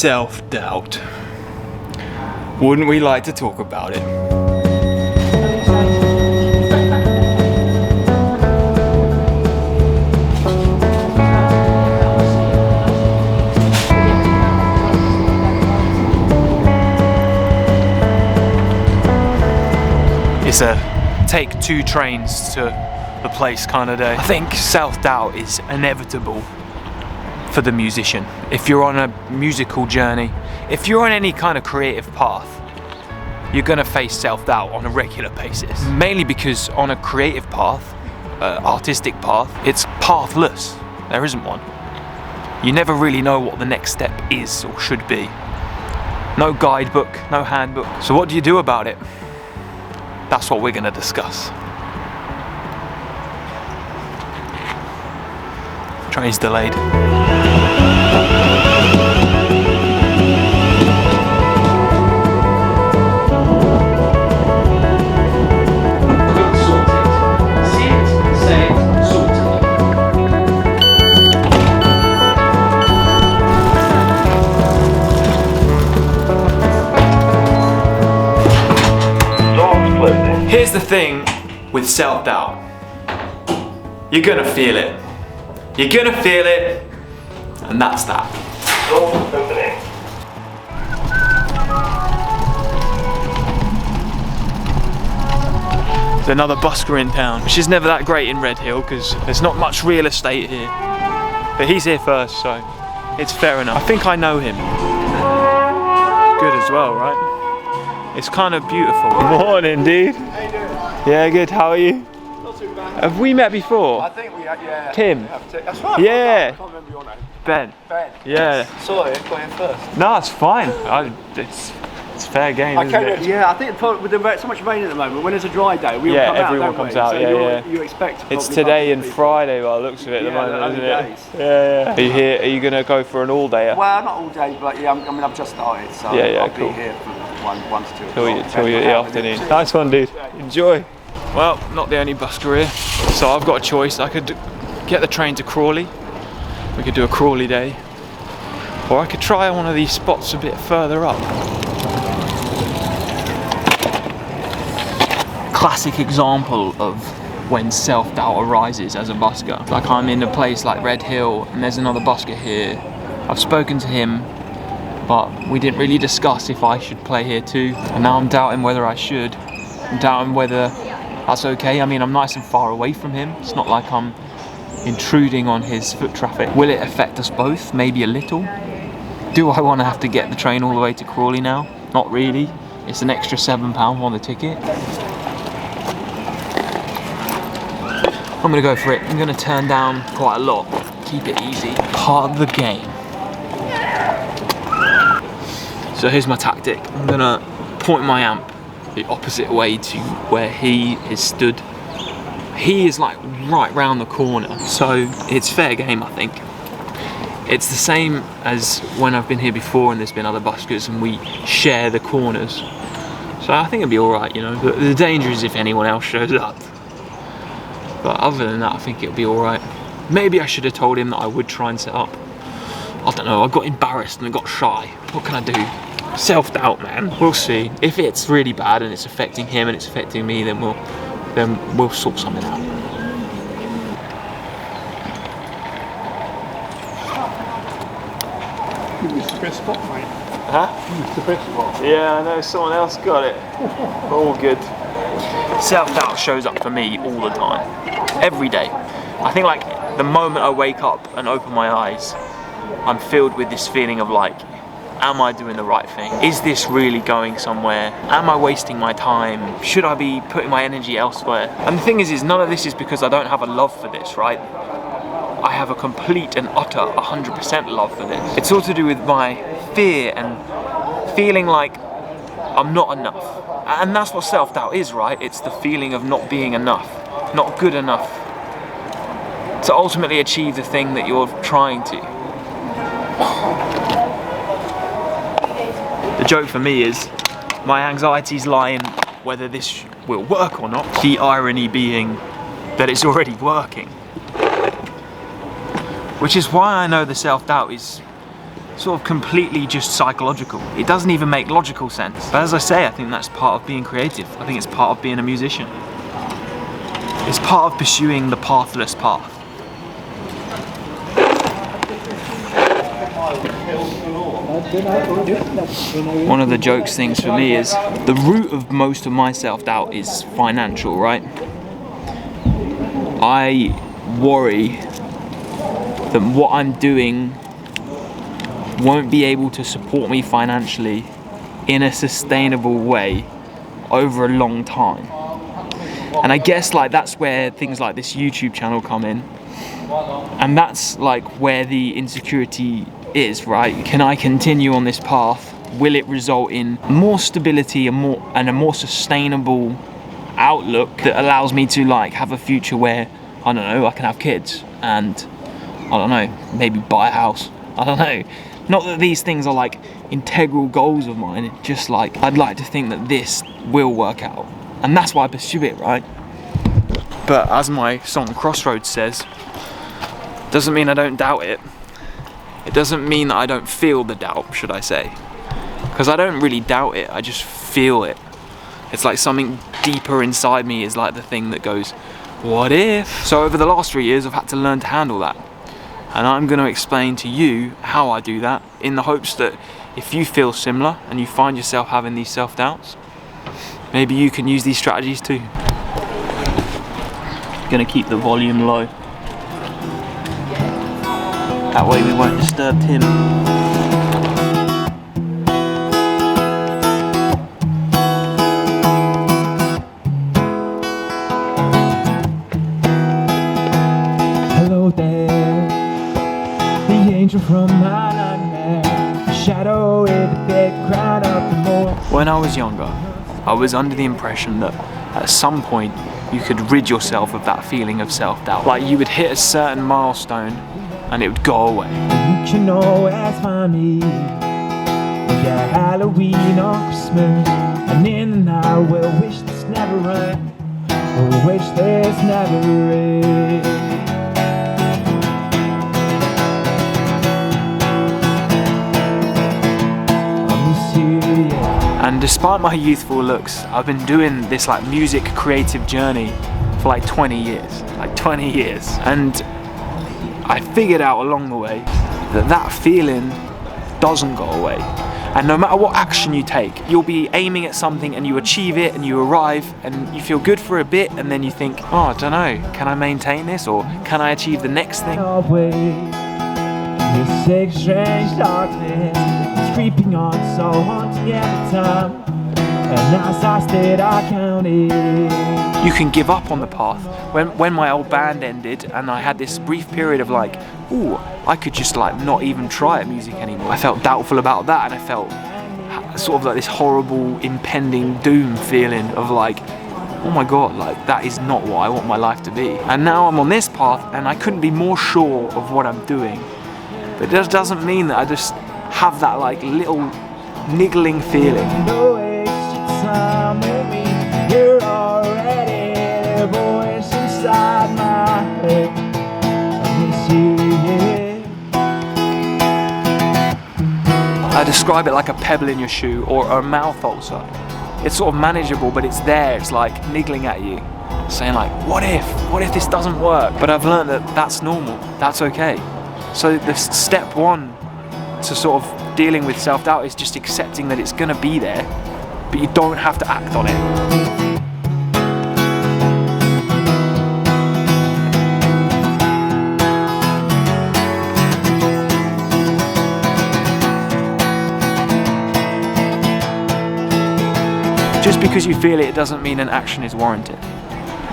Self-doubt. Wouldn't we like to talk about it? It's a take 2 trains to the place kind of day. I think self-doubt is inevitable for the musician. If you're on a musical journey, if you're on any kind of creative path, you're gonna face self-doubt on a regular basis. Mainly because on a creative path, artistic path, it's pathless. There isn't one. You never really know what the next step is or should be. No guidebook, no handbook. So what do you do about it? That's what we're gonna discuss. Train's delayed. Here's the thing with self-doubt. You're gonna feel it. You're gonna feel it, and that's that. Doors opening. There's another busker in town, which is never that great in Red Hill because there's not much real estate here. But he's here first, so it's fair enough. I think I know him. Good as well, right? It's kind of beautiful. Morning, dude. How you doing? Yeah, good. How are you? Not too bad. Have we met before? I think we had, yeah. Kim? That's right. Yeah. I can't remember your name. Ben. Ben. Yeah. Sorry, I got in first. No, it's fine. It's fair game, isn't it? Yeah, I think with so much rain at the moment, when it's a dry day, we all come out, everyone comes out. So yeah. You expect. It's today and Friday by the looks of it at the moment, isn't it? Days. Yeah. Are you here? Are you gonna go for an all day? Well, not all day, but yeah. I mean, I've just started, so I'll be here from 1 to 2 o'clock. Till the afternoon. Nice one, dude. Enjoy. Well, not the only busker here, so I've got a choice. I could get the train to Crawley. We could do a Crawley day, or I could try one of these spots a bit further up. Classic example of when self-doubt arises as a busker. Like I'm in a place like Red Hill and there's another busker here. I've spoken to him, but we didn't really discuss if I should play here too. And now I'm doubting whether I should. I'm doubting whether that's okay. I mean, I'm nice and far away from him. It's not like I'm intruding on his foot traffic. Will it affect us both? Maybe a little. Do I want to have to get the train all the way to Crawley now? Not really. It's an extra £7 on the ticket. I'm gonna go for it. I'm gonna turn down quite a lot. Keep it easy. Part of the game. So here's my tactic. I'm gonna point my amp the opposite way to where he is stood. He is like right round the corner, so it's fair game, I think. It's the same as when I've been here before and there's been other buskers and we share the corners. So I think it'll be alright, you know. The danger is if anyone else shows up. But other than that, I think it'll be alright. Maybe I should have told him that I would try and set up. I don't know, I got embarrassed and I got shy. What can I do? Self-doubt, man. We'll see. If it's really bad and it's affecting him and it's affecting me, then we'll sort something out. You missed the best spot, mate. Huh? You missed the best spot. Yeah, I know, someone else got it. All good. Self-doubt shows up for me all the time. Every day. I think like the moment I wake up and open my eyes, I'm filled with this feeling of like, am I doing the right thing? Is this really going somewhere? Am I wasting my time? Should I be putting my energy elsewhere? And the thing is none of this is because I don't have a love for this, right? I have a complete and utter 100% love for this. It's all to do with my fear and feeling like I'm not enough. And that's what self-doubt is, right? It's the feeling of not being enough, not good enough to ultimately achieve the thing that you're trying to. The joke for me is my anxieties lie in whether this will work or not. The irony being that it's already working. Which is why I know the self-doubt is sort of completely just psychological. It doesn't even make logical sense. But as I say, I think that's part of being creative. I think it's part of being a musician. It's part of pursuing the pathless path. One of the jokes things for me is the root of most of my self-doubt is financial, right? I worry that what I'm doing won't be able to support me financially in a sustainable way over a long time. And I guess like that's where things like this YouTube channel come in. And that's like where the insecurity is, right? Can I continue on this path? Will it result in more stability and a more sustainable outlook that allows me to like have a future where, I don't know, I can have kids and, I don't know, maybe buy a house. I don't know. Not that these things are like integral goals of mine, it's just like I'd like to think that this will work out. And that's why I pursue it, right? But as my song Crossroads says, doesn't mean I don't doubt it. It doesn't mean that I don't feel the doubt, should I say. Because I don't really doubt it, I just feel it. It's like something deeper inside me is like the thing that goes, what if? So over the last 3 years I've had to learn to handle that. And I'm going to explain to you how I do that, in the hopes that if you feel similar and you find yourself having these self-doubts, maybe you can use these strategies too. Gonna keep the volume low. That way we won't disturb Tim. Hello there, the angel from my nightmare, the shadow in the background of the moor. When I was younger, I was under the impression that at some point you could rid yourself of that feeling of self-doubt. Like you would hit a certain milestone and it would go away. You can always find me. We got Halloween on Christmas, and in the night we'll wish this never end. We'll wish this never end. I miss you, yeah. And despite my youthful looks, I've been doing this like music creative journey for like 20 years. Like 20 years. And I figured out along the way that that feeling doesn't go away. And no matter what action you take, you'll be aiming at something and you achieve it and you arrive and you feel good for a bit and then you think, oh, I don't know, can I maintain this or can I achieve the next thing? This sick, strange darkness is creeping on, so haunting every time. And as I stayed, I counted. You can give up on the path. When my old band ended and I had this brief period of like, ooh, I could just like not even try at music anymore. I felt doubtful about that and I felt sort of like this horrible impending doom feeling of like, oh my god, like that is not what I want my life to be. And now I'm on this path and I couldn't be more sure of what I'm doing. But it just doesn't mean that I just have that like little niggling feeling. You're already the voice inside my head. I miss you, yeah. I describe it like a pebble in your shoe or a mouth ulcer. It's sort of manageable, but it's there. It's like niggling at you, saying like, what if this doesn't work? But I've learned that that's normal. That's okay. So the step one to sort of dealing with self-doubt is just accepting that it's gonna be there, but you don't have to act on it. Just because you feel it doesn't mean an action is warranted.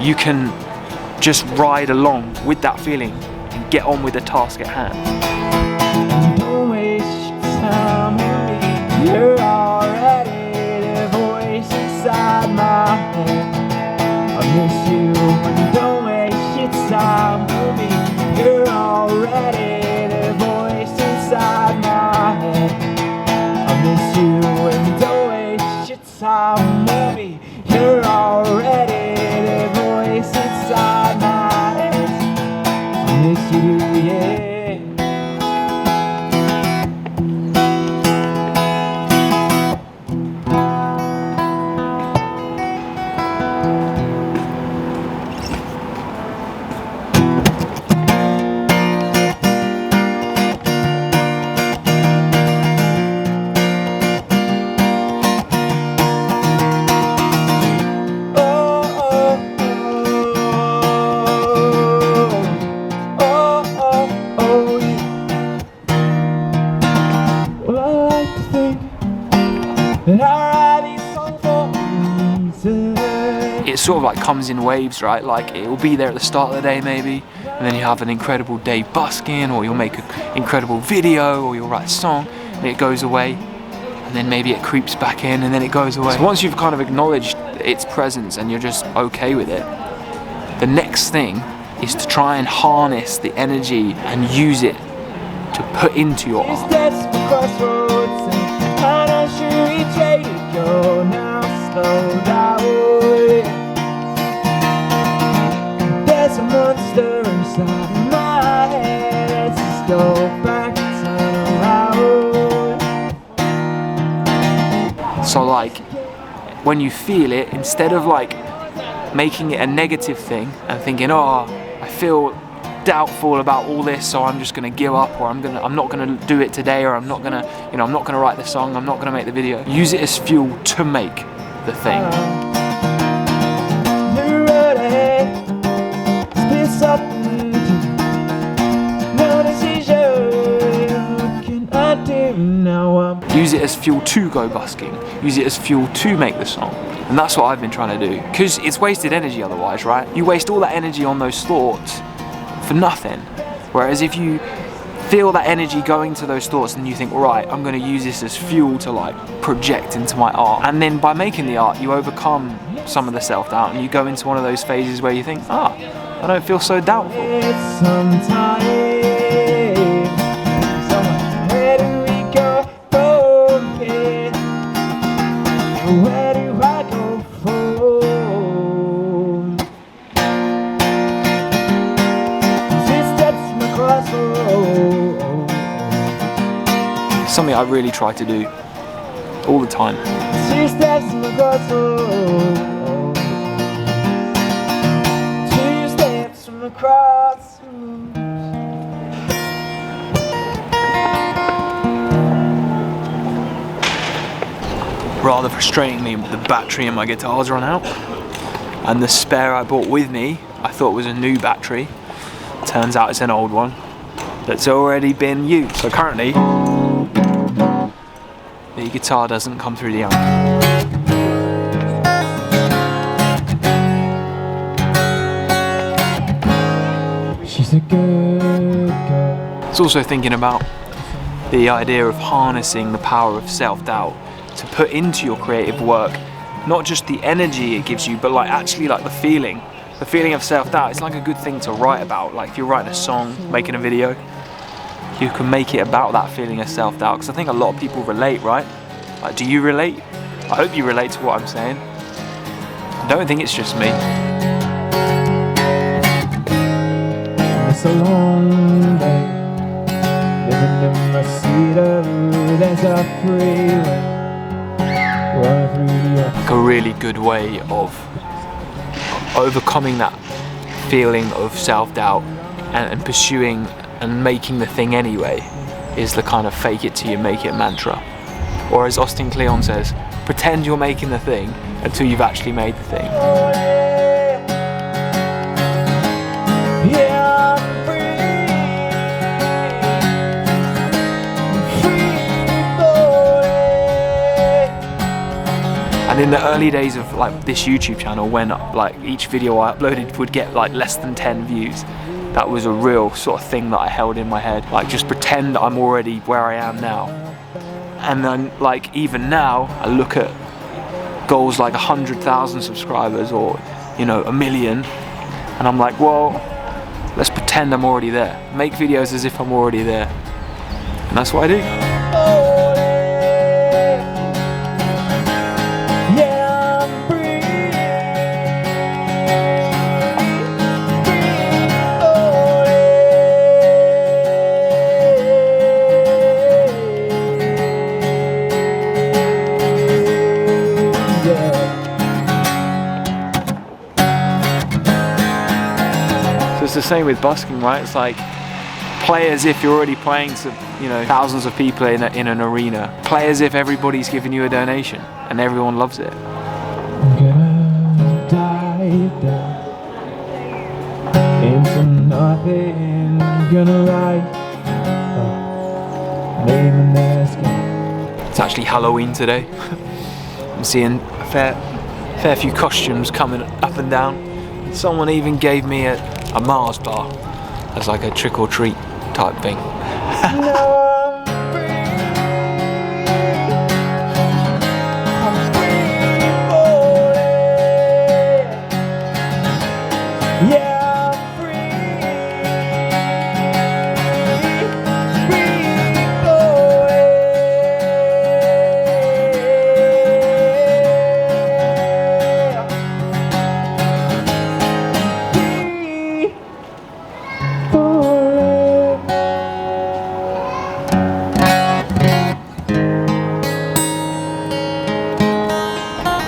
You can just ride along with that feeling and get on with the task at hand. Don't waste your time with me. You're already the voice inside my head. I miss you when you don't waste your time with me. You're already the voice inside my head. I miss you when you don't waste your time with me. You're already the voice inside my head. I miss you, yeah. sort of like comes in waves, right? Like it will be there at the start of the day maybe, and then you have an incredible day busking, or you'll make an incredible video, or you'll write a song, and it goes away, and then maybe it creeps back in, and then it goes away. So once you've kind of acknowledged its presence and you're just okay with it, the next thing is to try and harness the energy and use it to put into your art. There's a monster inside my head. Let's just go back and turn around. So like, when you feel it, instead of like making it a negative thing and thinking, oh, I feel doubtful about all this, so I'm just gonna give up, or I'm not gonna do it today, or I'm not gonna write the song, I'm not gonna make the video. Use it as fuel to make the thing. Use it as fuel to go busking. Use it as fuel to make the song. And that's what I've been trying to do. Because it's wasted energy otherwise, right? You waste all that energy on those thoughts for nothing. Whereas if you feel that energy going to those thoughts and you think, right, I'm going to use this as fuel to like project into my art. And then by making the art, you overcome some of the self-doubt and you go into one of those phases where you think, I don't feel so doubtful. Where do we go from here? Where do I go from? Steps across the road. Something I really try to do all the time. 2 steps across the road. 2 steps from across the road. Rather frustratingly, the battery in my guitar's run out, and the spare I bought with me I thought was a new battery. Turns out it's an old one that's already been used. So currently the guitar doesn't come through the amp. She's a good girl. It's also thinking about the idea of harnessing the power of self-doubt to put into your creative work, not just the energy it gives you, but like actually like the feeling of self-doubt. It's like a good thing to write about. Like if you're writing a song, making a video, you can make it about that feeling of self-doubt, because I think a lot of people relate, right? Like, do you relate? I hope you relate to what I'm saying. I don't think it's just me. It's a long day, living in my cedar, there's a freeway. Like a really good way of overcoming that feeling of self-doubt and pursuing and making the thing anyway is the kind of fake it till you make it mantra. Or as Austin Kleon says, pretend you're making the thing until you've actually made the thing. And in the early days of like this YouTube channel, when like each video I uploaded would get like less than 10 views, that was a real sort of thing that I held in my head. Like just pretend that I'm already where I am now. And then like even now, I look at goals like 100,000 subscribers or, you know, 1 million, and I'm like, well, let's pretend I'm already there. Make videos as if I'm already there. And that's what I do. It's the same with busking, right? It's like play as if you're already playing to, you know, thousands of people in an arena. Play as if everybody's giving you a donation and everyone loves it. I'm gonna die down into nothing. I'm gonna write name in the sky. It's actually Halloween today. I'm seeing a fair fair few costumes coming up and down. Someone even gave me a Mars bar as like a trick or treat type thing.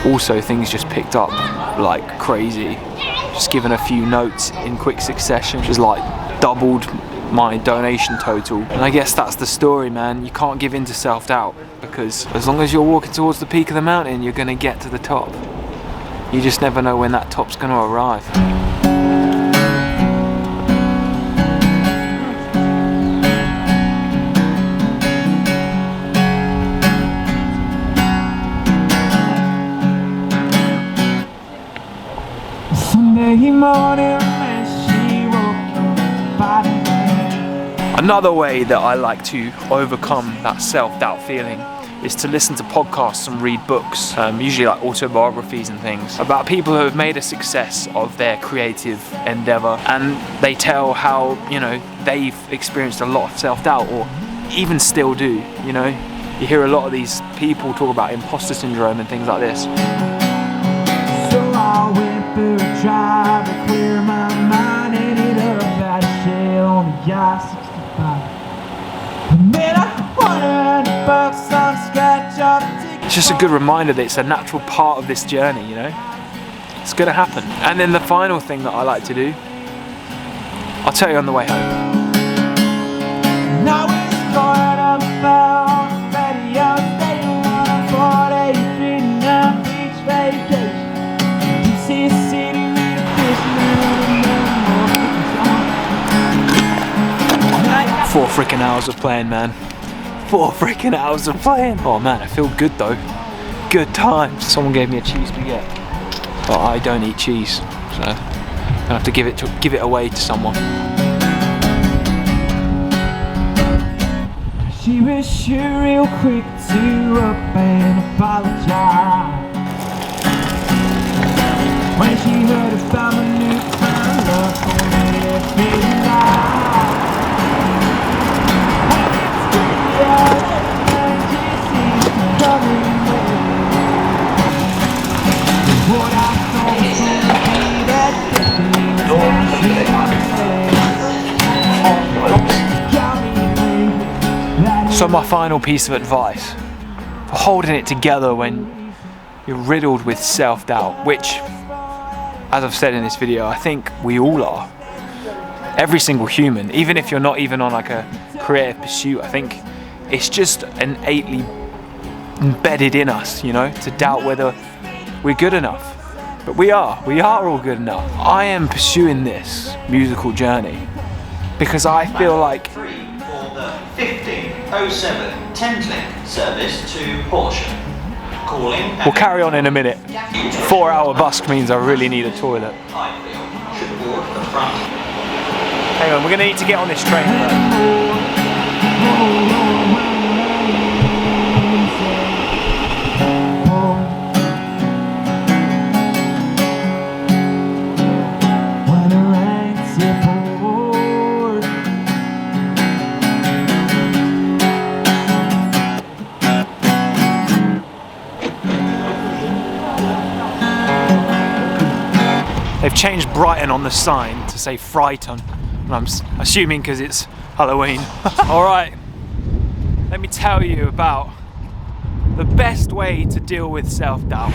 Also, things just picked up like crazy. Just given a few notes in quick succession, just like doubled my donation total. And I guess that's the story, man. You can't give in to self-doubt, because as long as you're walking towards the peak of the mountain, you're gonna get to the top. You just never know when that top's gonna arrive. Another way that I like to overcome that self-doubt feeling is to listen to podcasts and read books, usually like autobiographies and things, about people who have made a success of their creative endeavor, and they tell how, you know, they've experienced a lot of self-doubt, or even still do, you know. You hear a lot of these people talk about imposter syndrome and things like this. So I went for a drive to clear my mind, ended up at a shell on the I-65. And then I $100 on a scratch off ticket. It's just a good reminder that it's a natural part of this journey, you know? It's gonna happen. And then the final thing that I like to do, I'll tell you on the way home. Now it's going up on the radio station, 148 beach vacation. You see a city with a fish. 4 freaking hours of playing, man. 4 freaking hours of playing. Oh man, I feel good though. Good times. Someone gave me a cheese baguette, but I don't eat cheese, so I'm gonna have to give it away to someone. She was sure real quick to up and apologize when she heard about my new turn up on every night. And it's good, and she seems to coming away. What I thought was gonna be that day was So my final piece of advice for holding it together when you're riddled with self-doubt, which, as I've said in this video, I think we all are. Every single human, even if you're not even on like a creative pursuit, I think it's just innately embedded in us, you know, to doubt whether we're good enough. But we are all good enough. I am pursuing this musical journey because I feel like 1507 Thameslink service to Horsham. Calling. We'll carry on in a minute. 4-hour busk means I really need a toilet. Should board the front. Hang on, we're gonna need to get on this train first. They've changed Brighton on the sign to say Frighton, and I'm assuming because it's Halloween. Alright, let me tell you about the best way to deal with self-doubt.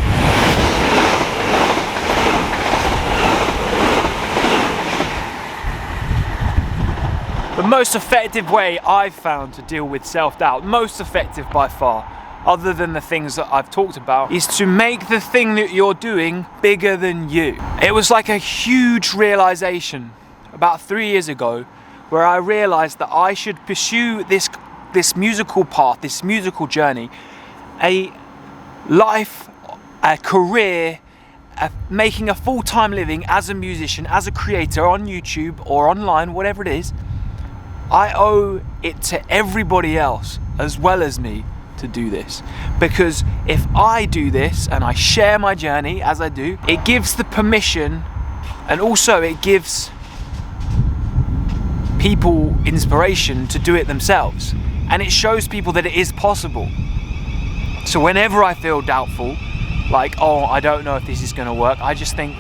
The most effective way I've found to deal with self-doubt, most effective by far, other than the things that I've talked about, is to make the thing that you're doing bigger than you. It was like a huge realization about 3 years ago where I realized that I should pursue this musical path, this musical journey, a life, a career, making a full-time living as a musician, as a creator on YouTube or online, whatever it is, I owe it to everybody else as well as me to do this. Because if I do this and I share my journey as I do, it gives the permission, and also it gives people inspiration to do it themselves. And it shows people that it is possible. So whenever I feel doubtful, like, oh, I don't know if this is gonna work, I just think,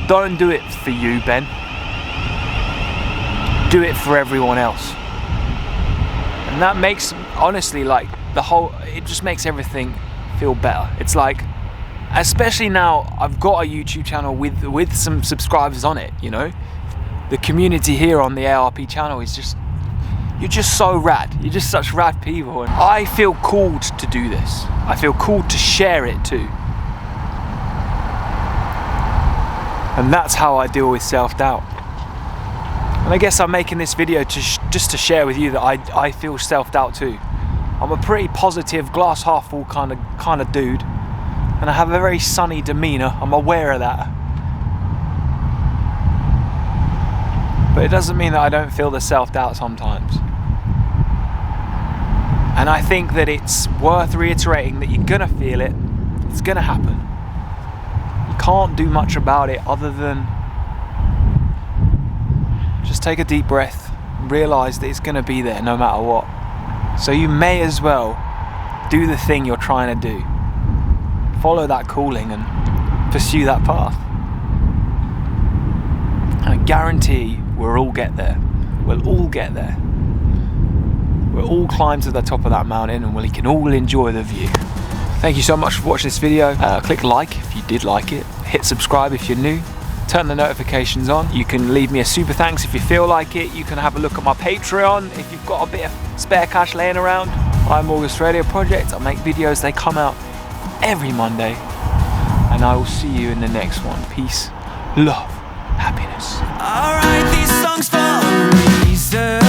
don't do it for you, Ben. Do it for everyone else. And that makes, honestly, like, it just makes everything feel better. It's like, especially now I've got a YouTube channel with some subscribers on it, you know? The community here on the ARP channel is just, you're just so rad. You're just such rad people. And I feel called to do this. I feel called to share it too. And that's how I deal with self-doubt. And I guess I'm making this video just to share with you that I feel self-doubt too. I'm a pretty positive, glass half full kind of dude, and I have a very sunny demeanor. I'm aware of that. But it doesn't mean that I don't feel the self-doubt sometimes. And I think that it's worth reiterating that you're gonna feel it. It's gonna happen. You can't do much about it other than just take a deep breath, realize that it's gonna be there no matter what. So you may as well do the thing you're trying to do. Follow that calling and pursue that path. And I guarantee we'll all get there. We'll all get there. We'll all climb to the top of that mountain and we can all enjoy the view. Thank you so much for watching this video. Click like if you did like it. Hit subscribe if you're new. Turn the notifications on. You can leave me a super thanks if you feel like it. You can have a look at my Patreon if you've got a bit of spare cash laying around. I'm August Radio Project. I make videos. They come out every Monday. And I will see you in the next one. Peace, love, happiness. I write these songs for a reason.